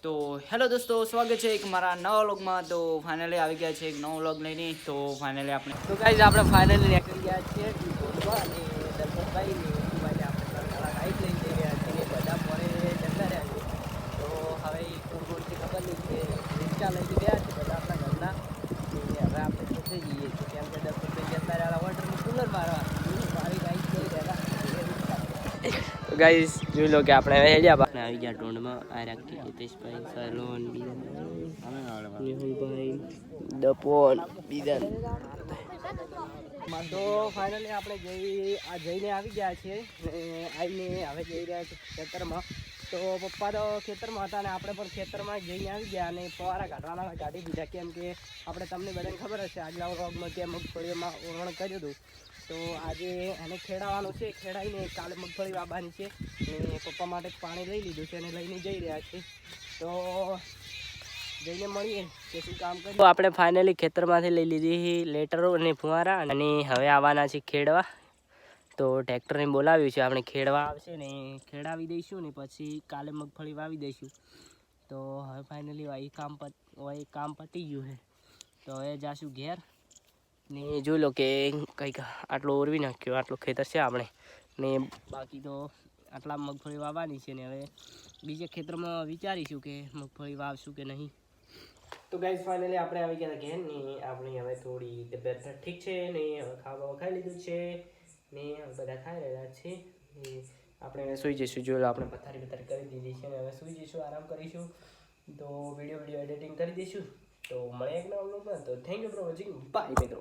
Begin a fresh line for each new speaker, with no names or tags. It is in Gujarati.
તો હેલો દોસ્તો, સ્વાગત છે એક મારા નવા વ્લોગમાં। તો ફાઇનલી આવી ગયા છે એક નવો વ્લોગ લઈને। તો ફાઇનલી આપણે ફાઇનલી નીકળી ગયા છીએ ધોધમાં અને દલપતભાઈ ને ભાઈને આપણે બાઈક લઈને જઈ રહ્યા છીએ। બધા મોડે જતા રહ્યા છે। તો હવે થોડી ખબર નહીં કે રિક્ષા લઈને ગયા છે બધા આપણા ઘરના। હવે આપણે પોતે જઈએ છીએ કેમ કે દલપતભાઈ જતા રહ્યા વોટરનું કુલર મારવા મારી બાઈક લઈ રહ્યા। તો ગાઈસ જોઈ લો કે આપણે હેડ્યા આપણે આવી ગયા ટોંડમાં આ રાખી હિતેશભાઈ સલોન મેહુલભાઈ દપોન બીદન। તો ફાઇનલી આપણે જઈને આવી ગયા છીએ ને આવીને હવે જઈ રહ્યા છીએ ખેતરમાં। તો પપ્પા તો ખેતરમાં હતા ને આપણે પણ ખેતરમાં જઈને આવી ગયા અને ફવારા કાઢવાના કાઢી દીધા કેમ કે આપણે તમને બધાને ખબર હશે આગલા વ્લોગમાં કે મગફળીમાં ઓવણ કર્યું હતું। તો આજે એને ખેડાવાનું છે, ખેડાઈને કાલે મગફળી વાવવાની છે ને પપ્પા માટે પાણી લઈ લીધું છે અને લઈને જઈ રહ્યા છે। તો જઈને મળીએ કે શું કામ કરીએ। તો આપણે ફાઇનલી ખેતરમાંથી લઈ લીધી લેટરો અને ફુવારા અને હવે આવવાના છે ખેડવા। તો ટ્રેક્ટરને બોલાવ્યું છે, આપણે ખેડવા આવશે ને ખેડાવી દઈશું ને પછી કાલે મગફળી વાવી દઈશું। તો હવે ફાઇનલી કામ પતી ગયું છે તો હવે જાશું ઘેર ને જોઈ લો કે કંઈક આટલો ઓરવી નાખ્યો, આટલું ખેતર છે આપણે ને બાકી તો આટલા મગફળી વાવવાની છે ને હવે બીજે ખેતરમાં વિચારીશું કે મગફળી વાવશું કે નહીં। તો ગાઈઝ ફાઇનલી આપણે આવી ગયા ઘેર ને આપણી હવે થોડી તબિયત ઠીક છે ને હવે ખાવા ખાઈ લીધું છે ને બધા ખાઈ રહ્યા છે ને આપણે સૂઈ જઈશું। જો આપણે પથારી કરી દીધી છે ને હવે સૂઈ જઈશું, આરામ કરીશું। તો વિડીયો એડિટિંગ કરી દઈશું। તો મળે એક નવા વ્લોગમાં। તો thank you for watching, bye મિત્રો।